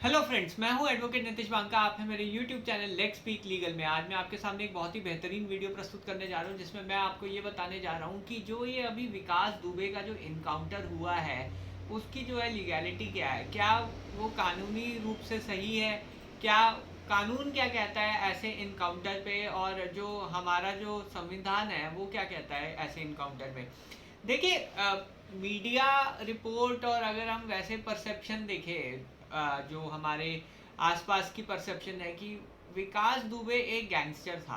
Hello friends, मैं हूं advocate Nitish Banka. आप हैं मेरे YouTube channel let's speak legal में। आज मैं आपके सामने एक बहुत ही बेहतरीन वीडियो प्रस्तुत करने जा रहा हूं, जिसमें मैं आपको ये बताने जा रहा हूं कि जो ये अभी विकास दुबे का जो इनकाउंटर हुआ है उसकी जो है लीगैलिटी क्या है, क्या वो कानूनी रूप से सही है, क्या कानून क्या कहता है ऐसे इनकाउंटर पे, और जो हमारा जो संविधान है वो क्या कहता है ऐसे इनकाउंटर में। देखिए, मीडिया रिपोर्ट और अगर हम वैसे परसेप्शन देखें, जो हमारे आसपास की परसेप्शन है कि विकास दुबे एक गैंगस्टर था।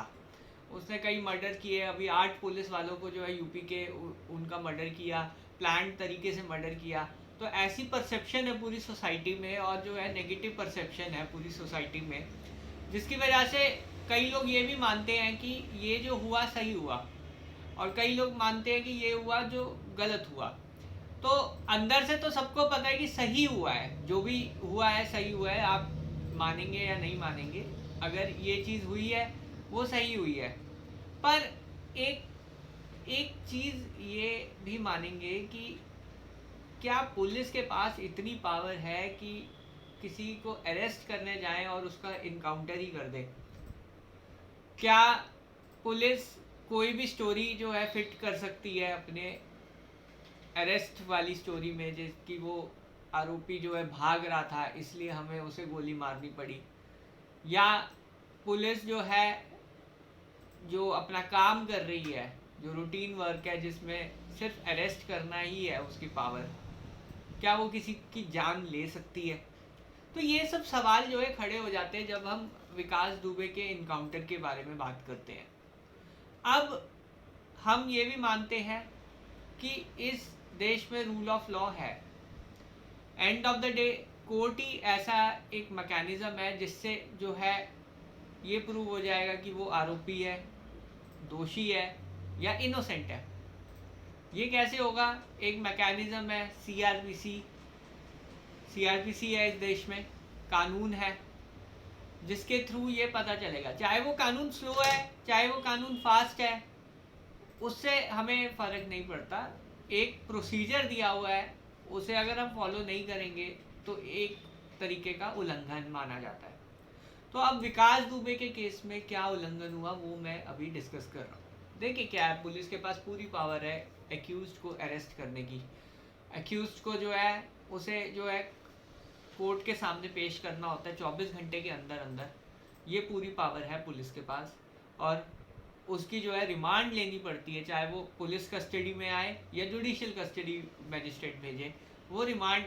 उसने कई मर्डर किए। अभी 8 पुलिस वालों को जो है यूपी के उनका मर्डर किया, प्लान्ड तरीके से मर्डर किया। तो ऐसी परसेप्शन है पूरी सोसाइटी में, और जो है नेगेटिव परसेप्शन है पूरी सोसाइटी में, जिसकी वजह से कई लोग ये भी मानते हैं कि ये जो हुआ सही हुआ, और कई लोग मानते हैं कि ये हुआ जो गलत हुआ। तो अंदर से तो सबको पता है कि सही हुआ है, जो भी हुआ है सही हुआ है। आप मानेंगे या नहीं मानेंगे, अगर ये चीज़ हुई है वो सही हुई है। पर एक एक चीज़ ये भी मानेंगे कि क्या पुलिस के पास इतनी पावर है कि किसी को अरेस्ट करने जाए और उसका इनकाउंटर ही कर दे? क्या पुलिस कोई भी स्टोरी जो है फिट कर सकती है अपने अरेस्ट वाली स्टोरी में, जिसकी वो आरोपी जो है भाग रहा था इसलिए हमें उसे गोली मारनी पड़ी? या पुलिस जो है जो अपना काम कर रही है, जो रूटीन वर्क है जिसमें सिर्फ अरेस्ट करना ही है उसकी पावर, क्या वो किसी की जान ले सकती है? तो ये सब सवाल जो है खड़े हो जाते हैं जब हम विकास दुबे के इनकाउंटर के बारे में बात करते हैं। अब हम ये भी मानते हैं कि इस देश में रूल ऑफ लॉ है। End of the day court ही ऐसा एक मैकेनिज्म है जिससे जो है ये प्रूव हो जाएगा कि वो आरोपी है, दोषी है या इनोसेंट है। ये कैसे होगा? एक मैकेनिज्म है, सीआरपीसी। सीआरपीसी है इस देश में, कानून है जिसके थ्रू ये पता चलेगा। चाहे वो कानून स्लो है, चाहे वो कानून फास्ट है, उससे हमें फ़र्क नहीं पड़ता। एक प्रोसीजर दिया हुआ है, उसे अगर हम फॉलो नहीं करेंगे तो एक तरीके का उल्लंघन माना जाता है। तो अब विकास दुबे के केस में क्या उल्लंघन हुआ वो मैं अभी डिस्कस कर रहा हूँ। देखिए, क्या है, पुलिस के पास पूरी पावर है एक्यूज्ड को अरेस्ट करने की। एक्यूज्ड को जो है उसे जो है कोर्ट के सामने पेश करना होता है 24 घंटे के अंदर अंदर। ये पूरी पावर है पुलिस के पास। और उसकी जो है रिमांड लेनी पड़ती है, चाहे वो पुलिस कस्टडी में आए या जुडिशियल कस्टडी मजिस्ट्रेट भेजे, वो रिमांड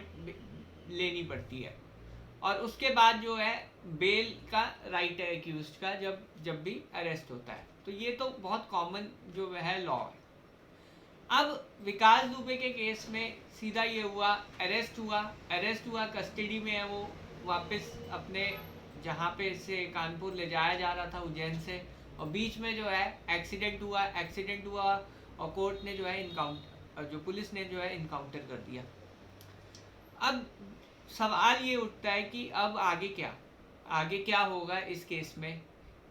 लेनी पड़ती है। और उसके बाद जो है बेल का राइट है एक्यूज्ड का, जब भी अरेस्ट होता है। तो ये तो बहुत कॉमन जो है लॉ है। अब विकास दुबे के केस में सीधा ये हुआ, अरेस्ट हुआ, कस्टडी में है वो, वापस अपने जहाँ पे से कानपुर ले जाया जा रहा था उज्जैन से, और बीच में जो है एक्सीडेंट हुआ और कोर्ट ने जो है इनकाउंटर, जो पुलिस ने जो है इनकाउंटर कर दिया। अब सवाल ये उठता है कि अब आगे क्या होगा इस केस में?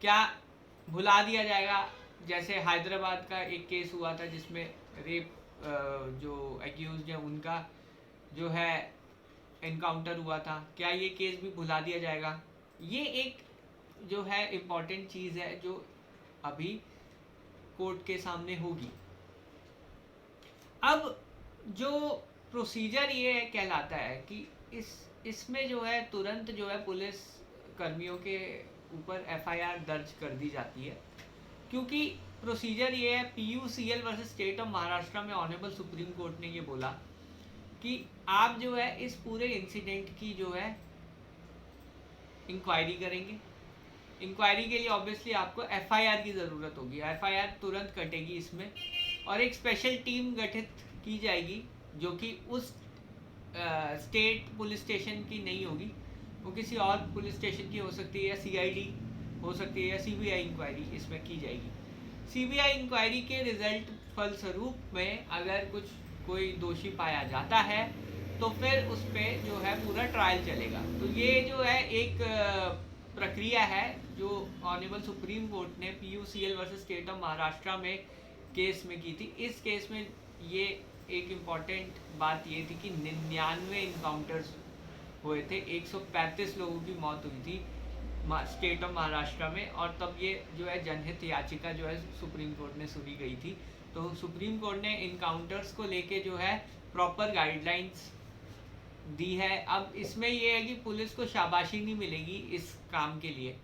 क्या भुला दिया जाएगा? जैसे हैदराबाद का एक केस हुआ था जिसमें रेप, जो एक्यूज हैं उनका जो है इनकाउंटर हुआ था, क्या ये केस भी भुला दिया जाएगा? ये एक जो है इम्पॉर्टेंट चीज़ है जो अभी कोर्ट के सामने होगी। अब जो प्रोसीजर ये कहलाता है कि इसमें जो है तुरंत जो है पुलिस कर्मियों के ऊपर एफआईआर दर्ज कर दी जाती है, क्योंकि प्रोसीजर ये है, PUCL versus state of Maharashtra में ऑनरेबल सुप्रीम कोर्ट ने ये बोला कि आप जो है इस पूरे इंसिडेंट की जो है इंक्वायरी करेंगे। इंक्वायरी के लिए ऑब्वियसली आपको एफआईआर की ज़रूरत होगी, एफआईआर तुरंत कटेगी इसमें, और एक स्पेशल टीम गठित की जाएगी जो कि उस स्टेट पुलिस स्टेशन की नहीं होगी, वो किसी और पुलिस स्टेशन की हो सकती है, या सीआईडी हो सकती है, या सीबीआई इंक्वायरी इसमें की जाएगी। सीबीआई इंक्वायरी के रिजल्ट फलस्वरूप में अगर कोई दोषी पाया जाता है तो फिर उस पर जो है पूरा ट्रायल चलेगा। तो ये जो है एक प्रक्रिया है जो ऑनरेबल सुप्रीम कोर्ट ने PUCL versus state of Maharashtra में केस में की थी। इस केस में ये एक इम्पॉर्टेंट बात ये थी कि 99 इनकाउंटर्स हुए थे। 135 लोगों की मौत हुई थी स्टेट ऑफ महाराष्ट्र में, और तब ये जो है जनहित याचिका जो है सुप्रीम कोर्ट में सुनी गई थी। तो सुप्रीम कोर्ट ने इनकाउंटर्स को लेके जो है प्रॉपर गाइडलाइंस दी है। अब इसमें ये है कि पुलिस को शाबाशी नहीं मिलेगी इस काम के लिए।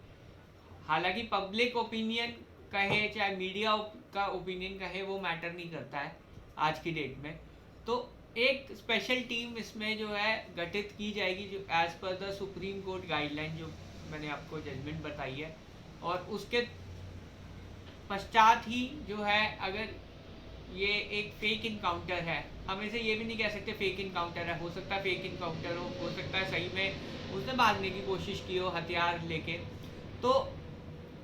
हालांकि पब्लिक ओपिनियन कहे चाहे मीडिया का ओपिनियन कहे, वो मैटर नहीं करता है आज की डेट में। तो एक स्पेशल टीम इसमें जो है गठित की जाएगी, जो as per the supreme court guideline जो मैंने आपको जजमेंट बताई है, और उसके पश्चात ही जो है, अगर ये एक फेक इनकाउंटर है, हम इसे ये भी नहीं कह सकते फेक इनकाउंटर है, हो सकता है फेक इनकाउंटर हो सकता है सही में उसने भागने की कोशिश की हो हथियार लेके। तो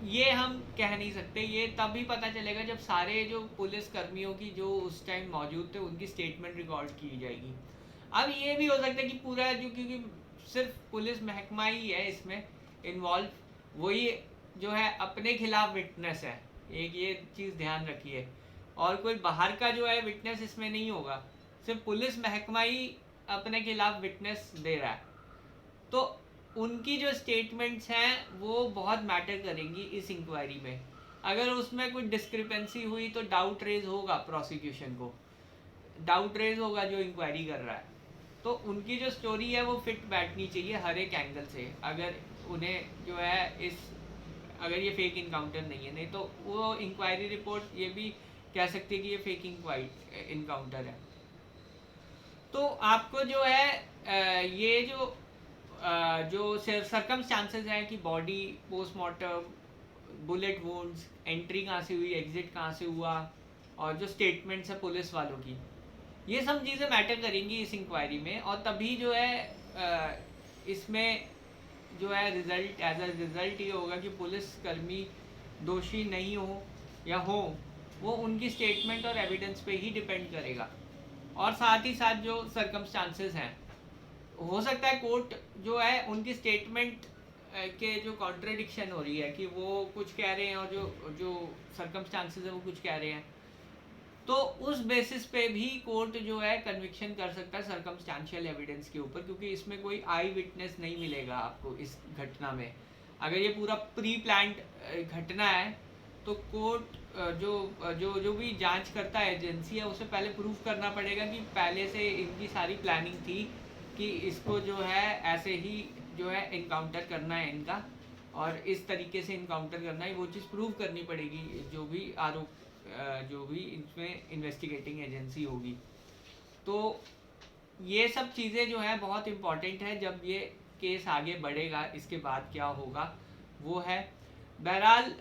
ये हम कह नहीं सकते, ये तभी पता चलेगा जब सारे जो पुलिस कर्मियों की जो उस टाइम मौजूद थे उनकी स्टेटमेंट रिकॉर्ड की जाएगी। अब ये भी हो सकता है कि पूरा जो, क्योंकि सिर्फ पुलिस महकमा ही है इसमें इन्वॉल्व, वही जो है अपने खिलाफ विटनेस है, एक ये चीज़ ध्यान रखिए। और कोई बाहर का जो है विटनेस इसमें नहीं होगा, सिर्फ पुलिस महकमा ही अपने खिलाफ विटनेस दे रहा है। तो उनकी जो स्टेटमेंट्स हैं वो बहुत मैटर करेंगी इस इंक्वायरी में। अगर उसमें कोई डिस्क्रिपेंसी हुई तो डाउट रेज होगा, प्रोसिक्यूशन को डाउट रेज होगा जो इंक्वायरी कर रहा है। तो उनकी जो स्टोरी है वो फिट बैठनी चाहिए हर एक एंगल से, अगर उन्हें जो है अगर ये फेक इनकाउंटर नहीं है। नहीं तो वो इंक्वायरी रिपोर्ट ये भी कह सकती है कि ये फेक इनकाउंटर है। तो आपको जो है ये जो सरकमस्टांसेस हैं कि body postmortem, bullet wounds, entry कहाँ से हुई, एग्जिट कहाँ से हुआ, और जो स्टेटमेंट्स है पुलिस वालों की, ये सब चीज़ें मैटर करेंगी इस इंक्वायरी में। और तभी जो है इसमें जो है रिजल्ट, एज अ रिजल्ट ये होगा कि पुलिसकर्मी दोषी नहीं हो या हो, वो उनकी स्टेटमेंट और एविडेंस पे ही डिपेंड करेगा। और साथ ही साथ जो सरकमस्टांसेस हैं, हो सकता है कोर्ट जो है उनकी स्टेटमेंट के जो कॉन्ट्रडिक्शन हो रही है कि वो कुछ कह रहे हैं और जो सरकमस्टांसेस है वो कुछ कह रहे हैं, तो उस बेसिस पे भी कोर्ट जो है कन्विक्शन कर सकता है सरकमस्टांशियल एविडेंस के ऊपर, क्योंकि इसमें कोई आई विटनेस नहीं मिलेगा आपको इस घटना में। अगर ये पूरा प्री प्लान्ड घटना है तो कोर्ट जो भी जांच करता है एजेंसी है, उसे पहले प्रूफ करना पड़ेगा कि पहले से इनकी सारी प्लानिंग थी कि इसको जो है ऐसे ही जो है इनकाउंटर करना है इनका, और इस तरीके से इनकाउंटर करना है, वो चीज़ प्रूव करनी पड़ेगी जो भी इसमें इन्वेस्टिगेटिंग एजेंसी होगी। तो ये सब चीज़ें जो है बहुत इम्पॉर्टेंट है जब ये केस आगे बढ़ेगा, इसके बाद क्या होगा वो है। बहरहाल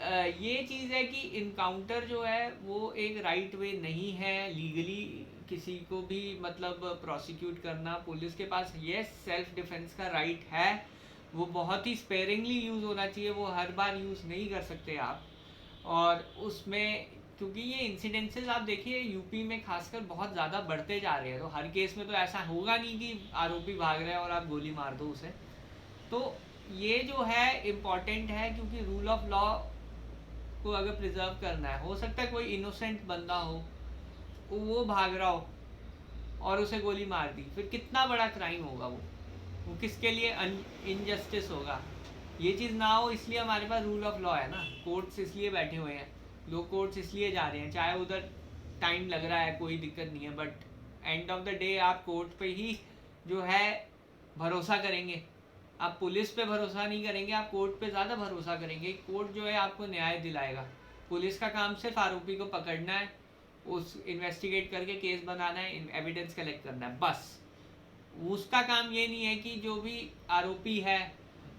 ये चीज़ है कि इनकाउंटर जो है वो एक राइट वे नहीं है लीगली किसी को भी मतलब प्रोसिक्यूट करना। पुलिस के पास ये सेल्फ डिफेंस का राइट है, वो बहुत ही स्पेयरिंगली यूज़ होना चाहिए, वो हर बार यूज़ नहीं कर सकते आप। और उसमें क्योंकि ये इंसिडेंसेस आप देखिए यूपी में खासकर बहुत ज़्यादा बढ़ते जा रहे हैं, तो हर केस में तो ऐसा होगा नहीं कि आरोपी भाग रहा है और आप गोली मार दो उसे। तो ये जो है इम्पॉर्टेंट है, क्योंकि रूल ऑफ लॉ को अगर प्रिजर्व करना है, हो सकता है कोई इनोसेंट बंदा हो, वो भाग रहा हो और उसे गोली मार दी, फिर कितना बड़ा क्राइम होगा वो किसके लिए इनजस्टिस होगा। ये चीज़ ना हो इसलिए हमारे पास रूल ऑफ लॉ है ना, कोर्ट्स इसलिए बैठे हुए हैं, लोग कोर्ट्स इसलिए जा रहे हैं, चाहे उधर टाइम लग रहा है कोई दिक्कत नहीं है, but and of the day आप कोर्ट पे ही जो है भरोसा करेंगे। आप पुलिस पे भरोसा नहीं करेंगे, आप कोर्ट पे ज़्यादा भरोसा करेंगे। कोर्ट जो है आपको न्याय दिलाएगा। पुलिस का काम सिर्फ आरोपी को पकड़ना है, उस इन्वेस्टिगेट करके केस बनाना है, एविडेंस कलेक्ट करना है, बस। उसका काम ये नहीं है कि जो भी आरोपी है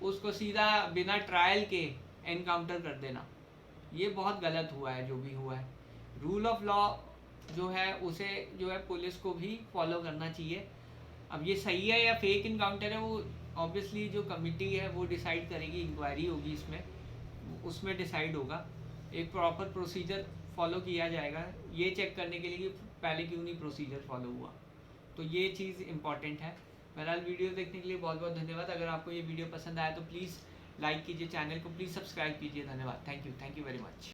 उसको सीधा बिना ट्रायल के एनकाउंटर कर देना। ये बहुत गलत हुआ है जो भी हुआ है। रूल ऑफ लॉ जो है उसे जो है पुलिस को भी फॉलो करना चाहिए। अब ये सही है या फेक इनकाउंटर है वो ऑब्वियसली जो कमिटी है वो डिसाइड करेगी, इंक्वायरी होगी इसमें, उसमें डिसाइड होगा। एक प्रॉपर प्रोसीजर फॉलो किया जाएगा ये चेक करने के लिए कि पहले क्यों नहीं प्रोसीजर फॉलो हुआ। तो ये चीज़ इम्पॉर्टेंट है। बहरहाल वीडियो देखने के लिए बहुत बहुत धन्यवाद। अगर आपको ये वीडियो पसंद आया तो प्लीज़ लाइक कीजिए, चैनल को प्लीज़ सब्सक्राइब कीजिए। धन्यवाद। Thank you very much.